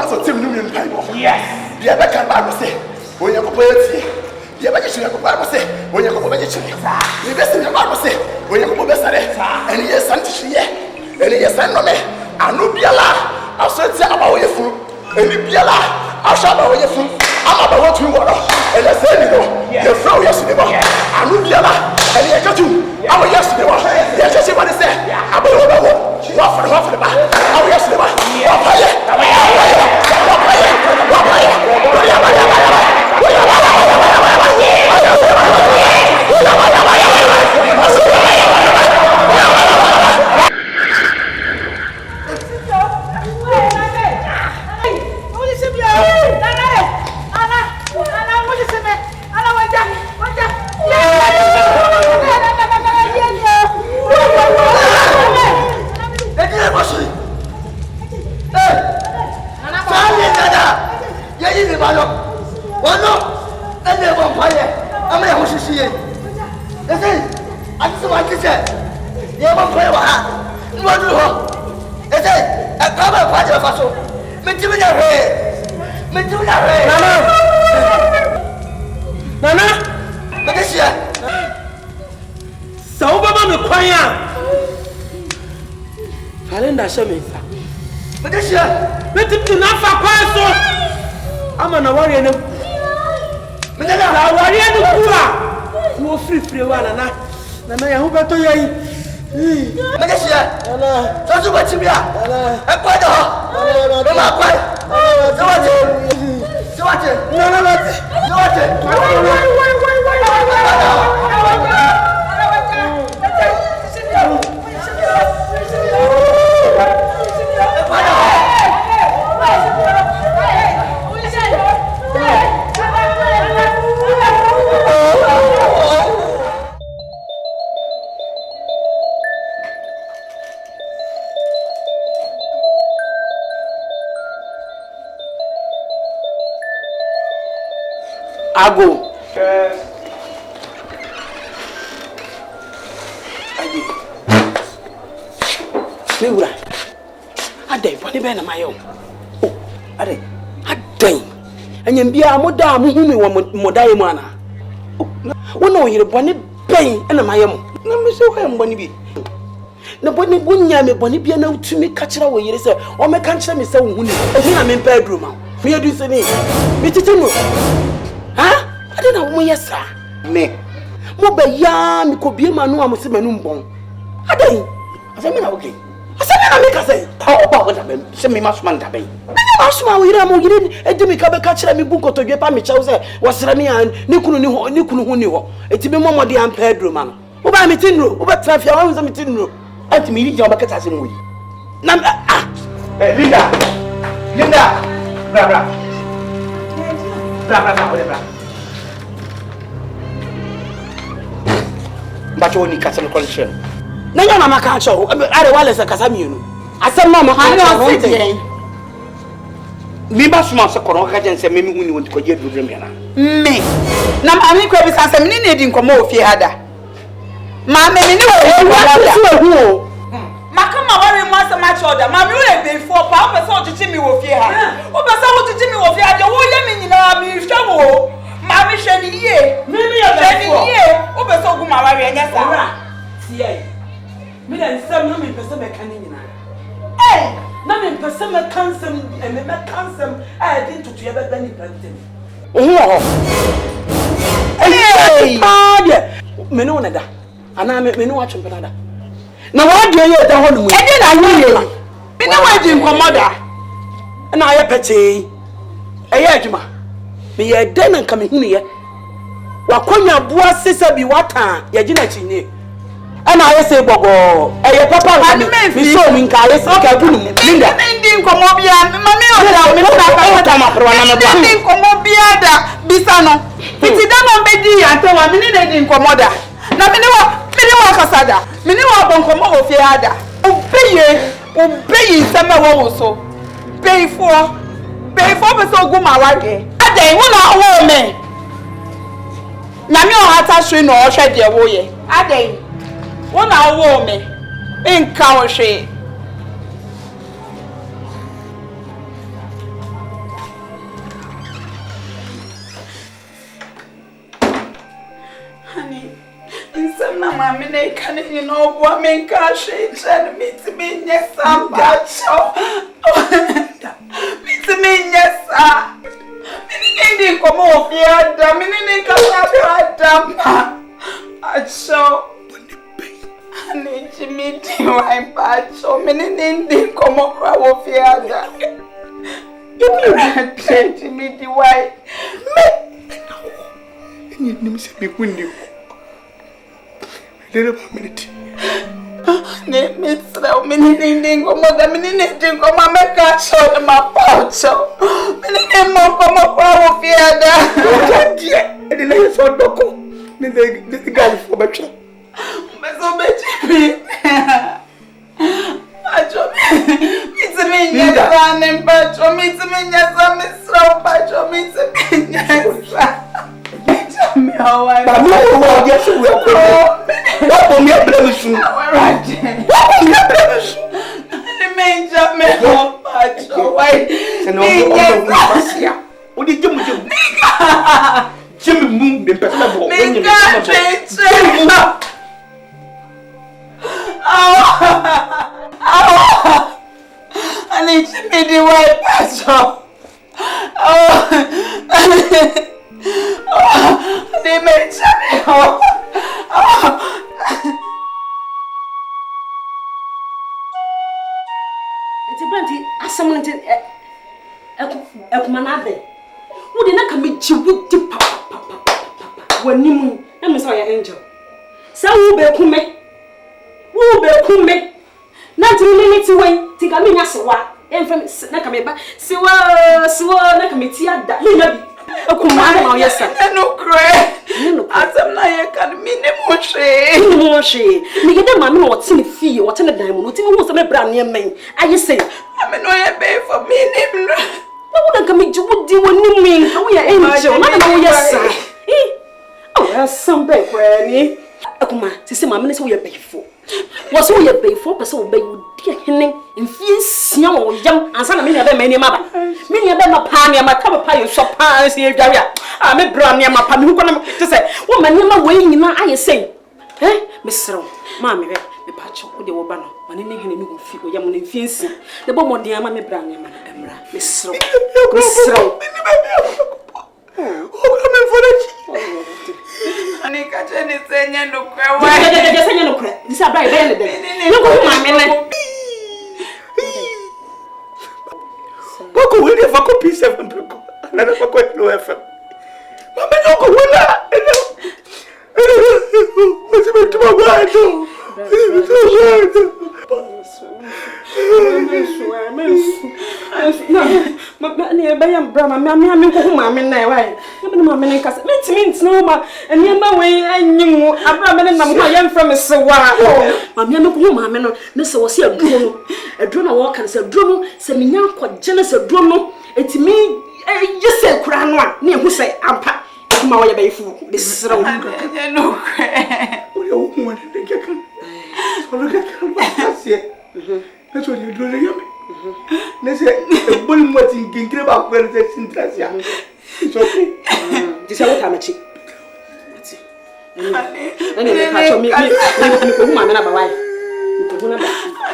so tim no me pai bo. Yes. Dia be kan ba no se. Onya ko poeti. Dia be chiri ko ba no se. Onya ko be chiri. Ni be se ba no se. Onya ko be sare. Eni ye santi hye. Eni ye san no me. Anu biala. Asoti aba wo ye furu. Eni biala. Ashaba wo ye furu. Ama ba wo tu wo no. Ele se ni no. Ye fro ye se bo. Anu biala. Eni ye katu. Awo ye se bo. Ye se ba ni se. Aba wo ba wo. Wa fa ba. Awo ye se ba. Wa pa ye. Ago. Yes. Leura. Adai, poni be na mayo. Oh, adai. Adai. Anyam bia moda mo humi wo modae mu ana. Wona oyire boni ben na mayam. Na me se ho mboni bi. Na boni bunya me boni bia na utumi ka kira wo yire se o me ka kira me se wo huni. Ehi na me mpa aduru ma. Me adu se ni. Me titi no. I don't know yes sir. Me. Mo be ya mi ko bie manu am se manu mbon. Adai. Asa me na okay. Asa me na me ka say. Ba wo da be. Se me masuma nda be. Na masuma wo yira mo yire edimi ka be ka kira mi bu kotodwe pa me chew se wasra me an ni kunu hu ni ho. Eti me momode am Pedro man. Wo ba me tinro, wo ba trafia wo se me tinro. Anti me yiri o ba kata se mo yi. Na Linda. Bra. Bacho ni kasal collection. Na nya mama ka cho, are wale se kasa mienu. Asem mama ka cho. Mi ba suma se koron ka jense me mi huni wonti ko je dudre me na. Me. Na ami ko bi sanse me ni edi nkomo ofie hada. Ma me ni wo hada. Makama wari mo se ma choda. Ma mi we be fo pa o pe se o chichi mi wo fie ha. O pe se o chichi mi wo fie ha, wo ye mi nyina mi hwe wo. Mami sheni ye. Mimi ya sheni ye. O be so guma wa re nya sa. Tie. Mi na nsem no mi pese me kan nyina. Na mi pese me kansem, me kansem, din tutu ye be bani plantain. Oho. Me no na da. Ana me no atwempe na da. Na wa de ye da ho no mu. E na wo ye. Me na wa di nkomoda. Na aye pete. Eye adwuma. Me ye den nka me hunu ye. Wakonya bua sisa bi wata ye gina chinye. Ana aye se bogo. Eye papa me so mi nka aye se ka bunu mu. Linda. Ndi nkomo bia. Mama o da me na ka ma pro na me bua. Ndi nkomo bia da bisano. Titi da no be di ante wa me ni na di nkomoda. Na me ni wa kasada. Me ni wa bonkomo ofie ada. Obeye sama wo so. Payfo be so guma wage. Adai wona wo me. Nyame o hata hwe no o hwe de wo ye. Adai wona wo me. Nka o hwe. Mamma, I can't you know what me cash and meet me, yes, I'm bad. So, meet me, yes, sir. Meaning, come off here, damn, meaning, I saw. I need to meet you, my bad. So, meaning, come off here, you can't to meet the white. You need to be with you. Little minute. Miss Meaning, come on, the minute, come on, make a shot of my pouch. So, meaning, come up here. And the lady saw Doco. The guy for better. But so better. It's a mean, yes, and Pacho, meets me, yes, I'm Miss Row, Pacho, meets me, yes. How I know, yes, we are going. What will me blemish? What will me blemish? The main job, me, Pacho, why? What did you do? Jimmy Moon, the personal boy. I need to be the white Pacho. They made something. It's a plenty as someone to a manade. Who did not commit you to papa when you moon? I'm sorry, angel. So who be kume? Who be kume? Not really to wait. Take a minute, SERWAA. Infamous Nakameba. Siwa Nakamitia that you know. Oh, yes, sir. No cry. As I'm like, I mean, Moshe. Me get the mammy what's in the fee, what's in the diamond, what was a brand new man. I just say, I'm an oil bay for me. I wouldn't come to what do you mean? How we are angel. Yes, sir. Oh, that's some big granny. Akuma, to say my minutes we are paid for. Was we are paid for, but so bay would dear hinning in fierce young and son of many mother. Many of them are panning my cover pie and shop pies here, Garia. I'm a brand near my pammy who come to say, woman, you're not weighing in my eye say, eh, Miss Row, Mammy, the patch with the Obano, and in a new figure, young and fancy. The bomb on the Amman brand near my Emra, Miss Row, Miss Row. Oh, I'm for it. I need to catch anything, no cry. This is a bright bed. Look at my man. POKU will never copy 7 POKU. Another POKU no FM. Mama no go wala. What's it to my wife? No, near Bayam Brahma, Mammy, who mammy now. Mammy, cast means no ma, and near my way, I knew a Brahman and my young from SERWAA. Mammy, no, mammy, Mr. was here a drone walk and said, Drummel, Seminar, quite jealous of Drummel. It's me, you said, Crown one, near who say, I'm packed. My way by food. This is no crack. That's what you're doing. Let's say, the bull was in King about where there's interest. It's okay. This is what I'm a chick. That's it. And then catch me, my wife. I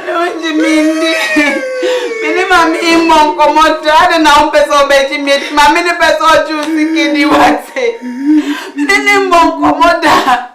know what you mean. Minimum in Moncomoto, I don't know, Peso Betty, my mini Peso juicy kidney, what say. Minimum Moncomoda.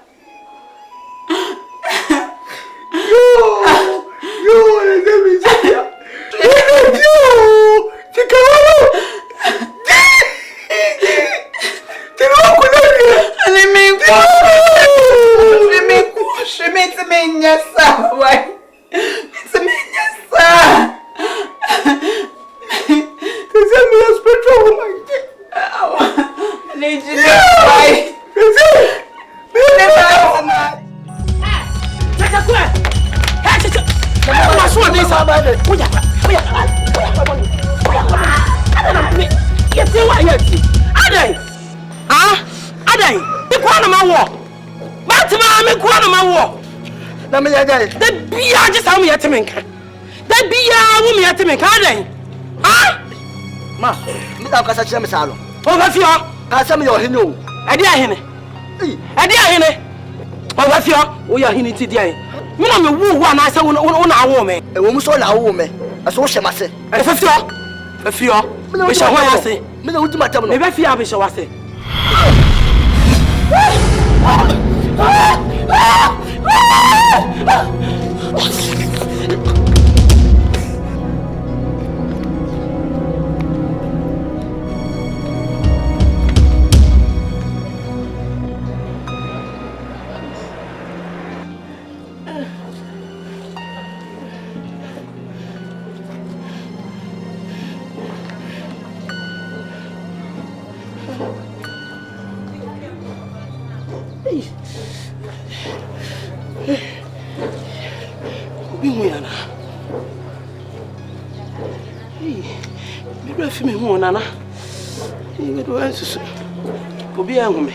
Chama salo. Oh, vai fiar. Asa me o hinu. Ade ahene. Ade ahene. Obafio, we are hinting today. Me na me wu wa na say una awo me. E wo mu so na awo me. Aso hye ma se. Afio. Me sha ho ya se. Me na ultimatum no. Me be fia be sha wa se. Nana, you do answer. Be a woman.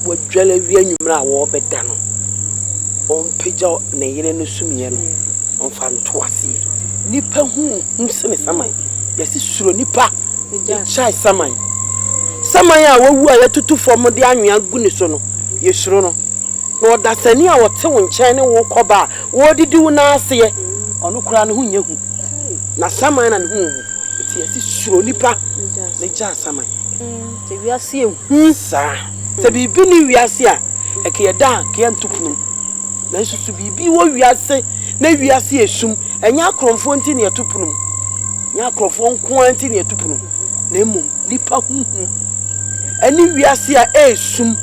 What jelly you war bedano on Pijo Nayere no Sumiano on Fantoisi. Nipper whom send a samai. Yes, it's sure Nippa, chai samai. Samaya, what are to form the annual Gunisono? Yes, Rono. No, that's any hour two in China walk over. What did you now say? On no crown who knew? Na Saman and whom? It's sure Nippa, the jazz samai. We are seeing, sir. Se bibi ni wiase a ekeda ke antupunu na susu bibi wo wiase na wiase esum enya kromfo nti ne atupunu nya kromfo nko anti ne atupunu na emum nipa huhu ani wiase a esum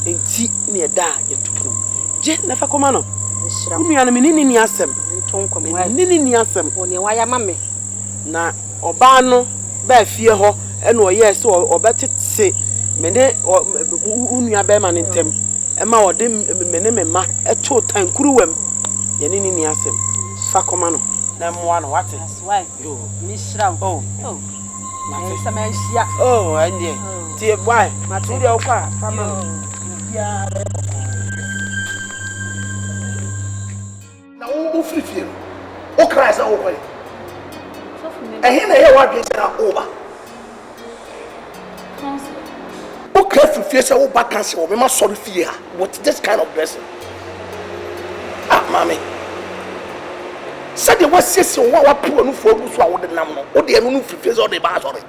enti ne eda yatupunu je na fa koma no unu ana menini ni asem ntonko menini ni asem oni waya mame na oba no ba fie ho ena oye se obetete mene unu abema ntem ema ode mene mema eto tankuru wam ye ni asem fa koma no na moa no wate yo mishra oh na se ma hia oh ande tie boy mate de okwa fama bia na o frifie o kraisa o kwai ehina ye wa dwe na oba okay, if you say, oh, back and say, oh, me sorry fear. What this kind of person? Ah, mommy. Said the was says, oh, what people no for who swallow the name. Oh, they are no free face or the bar, sorry.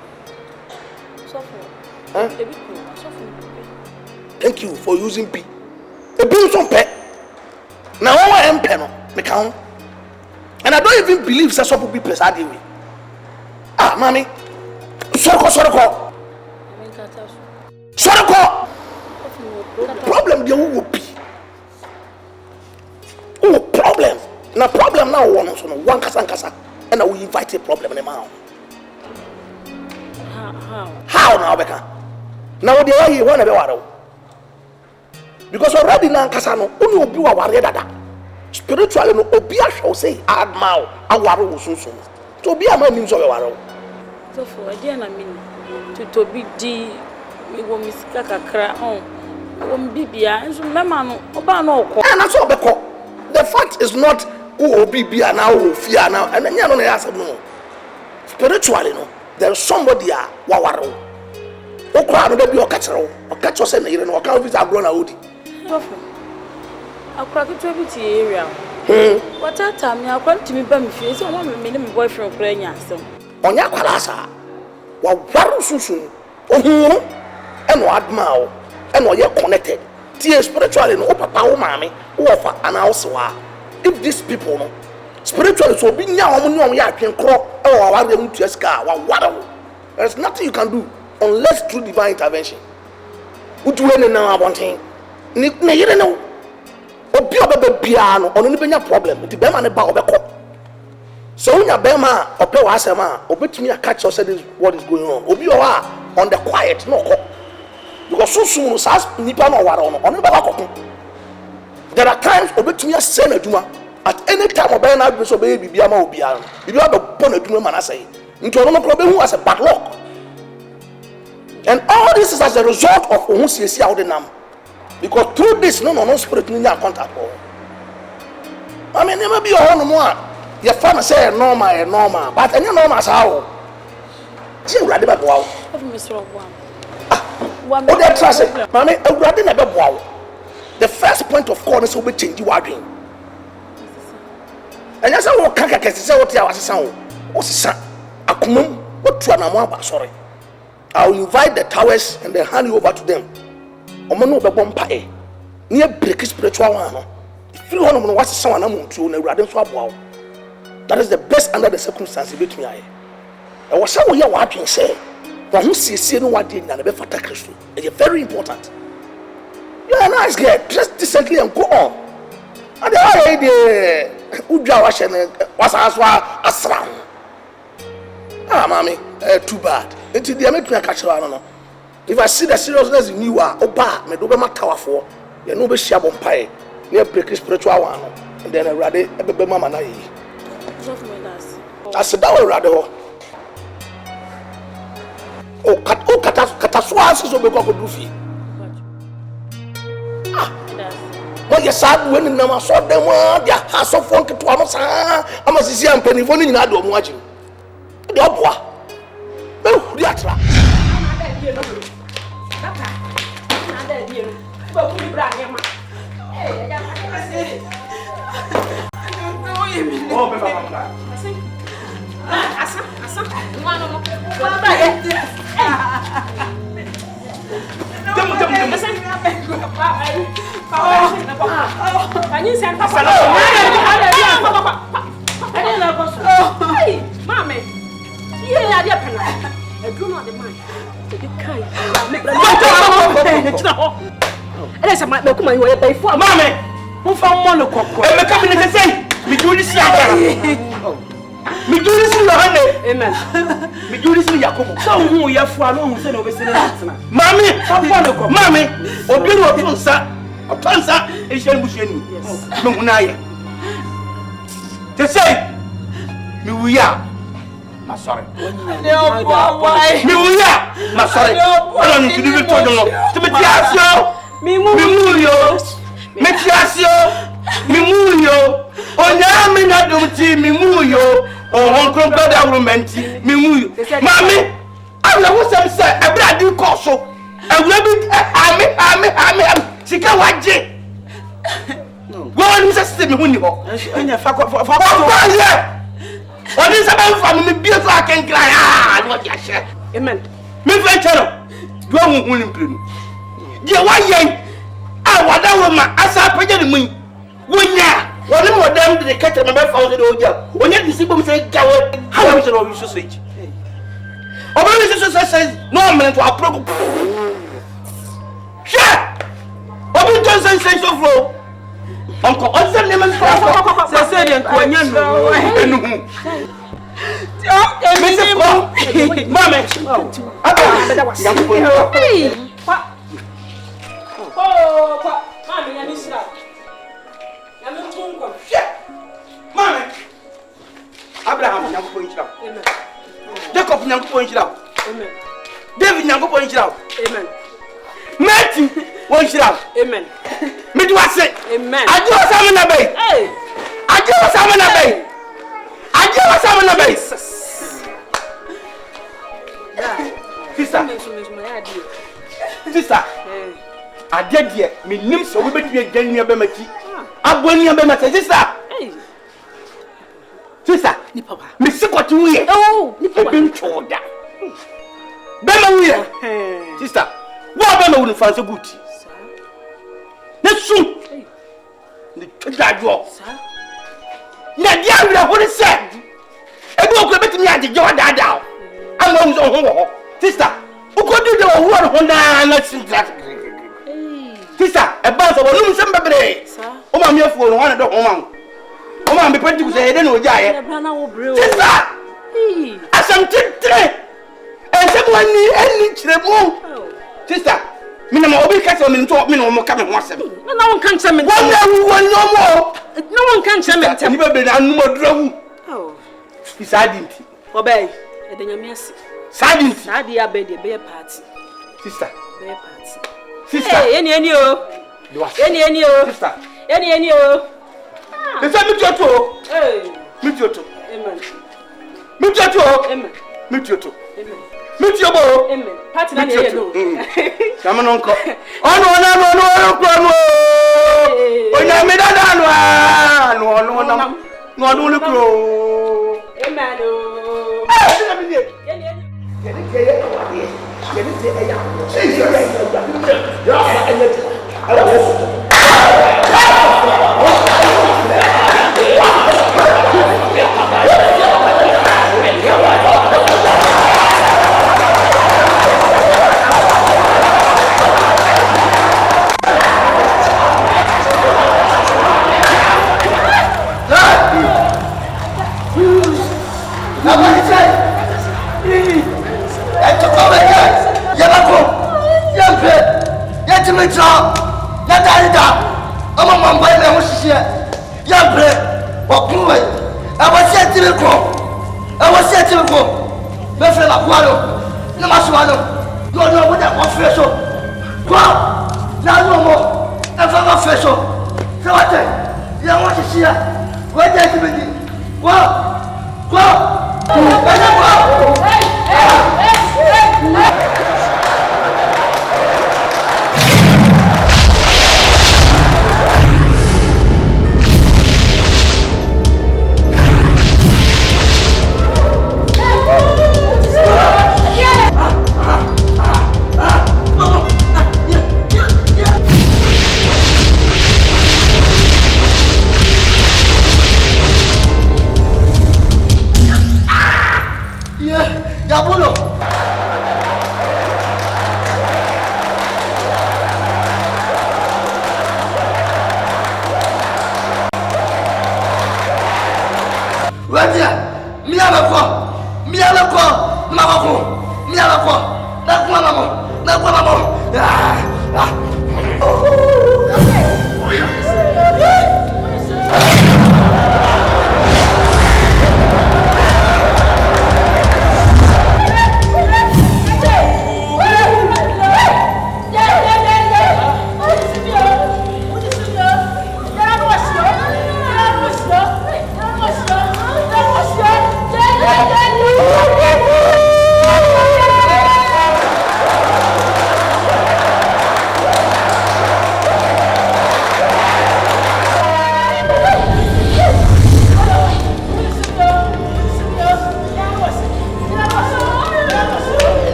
Thank you for using P. A bill some pet. Now, I am penal, me count. And I don't even believe such people be presiding with. Ah, mommy. Sorry. Problem there will be. Oh, problem. Now problem now one kasa and I will invite a problem in the mouth. How now, Becca? Now the way you want to be water. Because already now Casano only will be a warrior dada. Spiritually no obia shall say add mouth a warrior soon. To be a man means of a warrior. So for a dear I mean to be D. We will miss Kakra on Bibia and Mamma Obano. And that's all the fact is not who Bibia now, fear now, and then you don't ask no. Spiritually, no, there's somebody a wawaro. O crowd will be a catcher or catch us and even walk out with our grown out. I'll crack it to every area. What time you are going to me by me face on one minimum boyfriend playing answer. On your calasa, what soon? Oh, and what mouth, and what you're connected. Tia spiritually no papa o mami o offer and also if these people no spiritually so be nya omo ya twen kro e wa wa dem to ska wa there's nothing you can do unless through divine intervention. Utu we na abonten ni yire no obi obebe bia no ono ni benya problem nti be ma ne ba obekọ so unya be ma ope wa asema obetumi catch us this what is going on obi o on the quiet no ko because so soon as nipa no wara ono be akoko. There are times obetumi asem aduma at any time obe na be so be bibia ma obia no bibia be bon aduma ma na say nti ono no be hu as a bad luck. And all this is as a result of who see how the nam, because through this no spirit ni contact all. I mean never be your own more. Your father say normal but any normal how see urade be boawo what they trust mama urade na be boawo. The first point of call is to change your dream. And you say what kaka kesi say what ya wasesa wo sisa akomam what tu na mo aba sorry. I will invite the towers and then hand you over to them. Omo be bom pae. Near break spiritual one no. If you want to watch someone am to na urade so aboa. That is the best under the circumstances between I. And what some here what say. But who see no what did na be fata Christ. It's very important. You are a nice girl. Dress decently and go on. And the idea udwa wa shene wasaswa asram. Ah mommy, too bad. Until the make me catch no. If I see the seriousness in you are oba me do be matawafo. You no be share bompae. Near break spiritual one. And then already be mama na yi. I said that already. Oh kata so aso so be ko do fi. But you sad when na ma so dem dia aso fon ke to am sa amasisi ampanifo ni nyina do mo agye. De oboa. Me huri atra. Me do this in the honey. Amen. Me do this in Yakobo. So who you for no who say no be say na. Mami, mami, obi no otunsa e shey busheni. Yes. Me hunaye. They say me wuya. Ma sorry. Why? Me wuya. Ma sorry. I don't need to do it to them. To be tiasio. Me muyo. Me tiasio. Me muyo. Onya me na dum ti me muyo. Oh, Uncle Brother Rumenti, Mimu. Mammy, I know some say, a brand new corso. I will be I'm she can't watch it. Go on, Mr. Mimunio. And your fuck for what is about family beer so I can cry? Ah, what you share. Amen. Me venture. Go on, William. Dear, why ye? I want that woman as I put in me. When one of them they catch my found the old girl. When you see them say, how is it all you say? Or maybe says, no man to approve. Shut! What you just say so flow? Uncle, what's the name of the Sicilian? Mamma, Abraham, young point out. Amen. Jacob, young point out. Amen. David, young point out. Amen. Matthew, point out. Amen. Midway, amen. I do a salmon a bay. I do a salmon a bay. I do a salmon a bay. Sister, I did yet. Me limbs so we be a genuine bemati. Aboni abema sister. Sister, ni papa. Me see what you hear. Oh, ni papa. Bem choda. Bema we. Sister, what bema we fancy good. Sir. Let's soon. Ni choda jo. Sir. Na dia we ho say. Ebi o ko betimi age jo dada. Ama unzo ho. Sister, u ko do de ho na sister. Sister, a bounce of a room, some baby. Oh, I'm here for one of the woman. Oh, I'm be pretty to say, I don't know, Jay. Sister, as I'm 3 and someone need any trouble. Sister, Me na obi catch me to me no mo come ho asem. Na won kan cheme. Won no mo. Na won kan cheme ntem. Ni be be na anu modurawu. Oh. Isadinti. Obey. E de nyame ase. Sadinti. Sadi ya be de be party. Sister. Be party. Sister. Hey, eni o. Eni o. Sister. Eni o. They say meet you too. Hey. Meet you too. Amen. Meet you too. Amen. Meet you too. Amen. Meet you bo. Amen. Party na ye no. Come on uncle. Oh no. Onya me dada no. No kro. Amen o.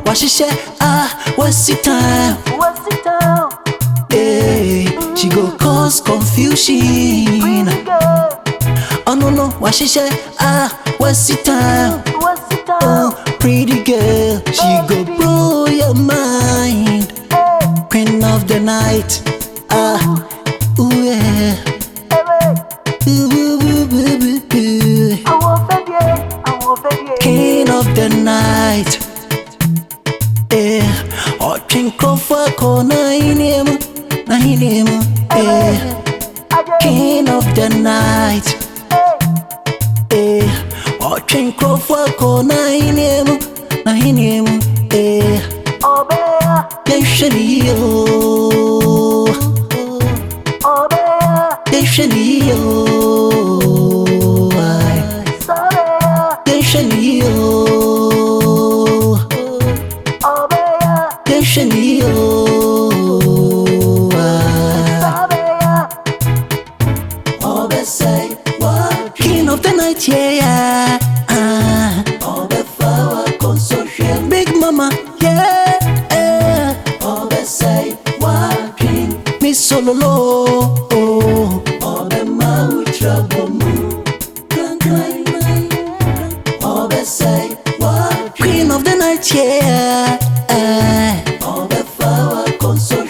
Washisha, what's the time? Hey, she go cause confusion. Oh no, washisha, what's the time? Oh, pretty girl, she go blow your mind. Queen of the night, ooh yeah. King of the night. King of the night. Watching Crawford corner in him. King of the night, yeah. Big mama, yeah. Me solo, oh.